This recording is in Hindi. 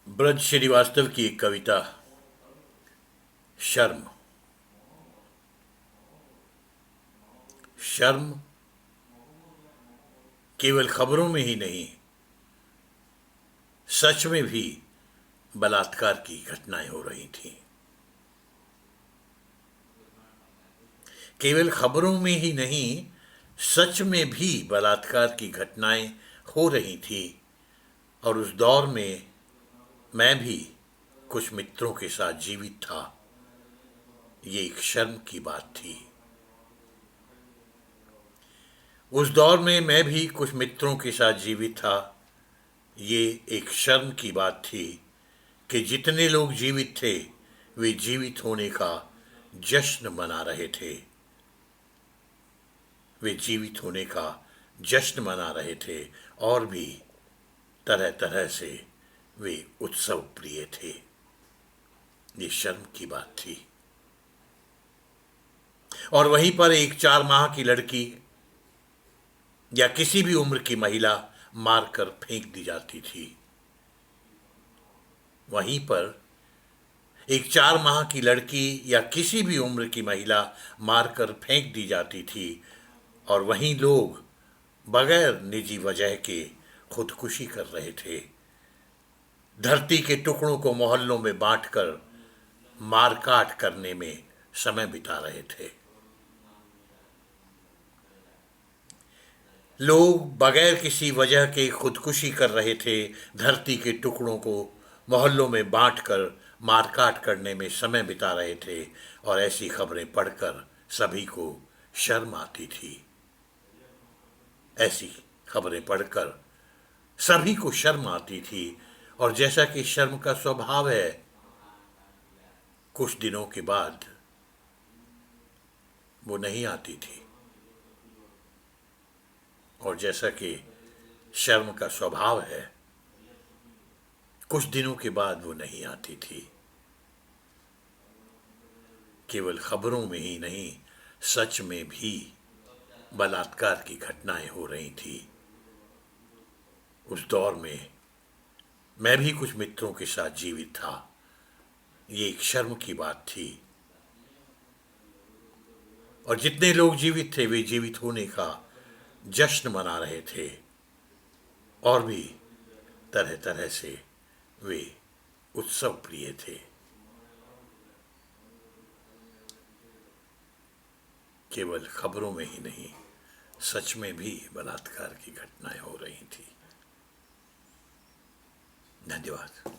ब्रज श्रीवास्तव की एक कविता शर्म। शर्म केवल खबरों में ही नहीं, सच में भी बलात्कार की घटनाएं हो रही थीं। केवल खबरों में ही नहीं, सच में भी बलात्कार की घटनाएं हो रही थी। और उस दौर में मैं भी कुछ मित्रों के साथ जीवित था। ये एक शर्म की बात थी। उस दौर में मैं भी कुछ मित्रों के साथ जीवित था। ये एक शर्म की बात थी कि जितने लोग जीवित थे वे जीवित होने का जश्न मना रहे थे। वे जीवित होने का जश्न मना रहे थे और भी तरह तरह से वे उत्सव प्रिय थे। ये शर्म की बात थी। और वहीं पर एक 4 माह की लड़की या किसी भी उम्र की महिला मारकर फेंक दी जाती थी। वहीं पर एक 4 माह की लड़की या किसी भी उम्र की महिला मारकर फेंक दी जाती थी। और वहीं लोग बगैर निजी वजह के खुदकुशी कर रहे थे। धरती के टुकड़ों को मोहल्लों में बांटकर मारकाट करने में समय बिता रहे थे। लोग बगैर किसी वजह के खुदकुशी कर रहे थे। धरती के टुकड़ों को मोहल्लों में बांटकर मारकाट करने में समय बिता रहे थे। और ऐसी खबरें पढ़कर सभी को शर्म आती थी। ऐसी खबरें पढ़कर सभी को शर्म आती थी। और जैसा कि शर्म का स्वभाव है, कुछ दिनों के बाद वो नहीं आती थी। और जैसा कि शर्म का स्वभाव है, कुछ दिनों के बाद वो नहीं आती थी। केवल खबरों में ही नहीं, सच में भी बलात्कार की घटनाएं हो रही थी। उस दौर में मैं भी कुछ मित्रों के साथ जीवित था। ये एक शर्म की बात थी। और जितने लोग जीवित थे वे जीवित होने का जश्न मना रहे थे और भी तरह तरह से वे उत्सव प्रिय थे। केवल खबरों में ही नहीं, सच में भी बलात्कार की घटनाएं हो रही थी। धन्यवाद।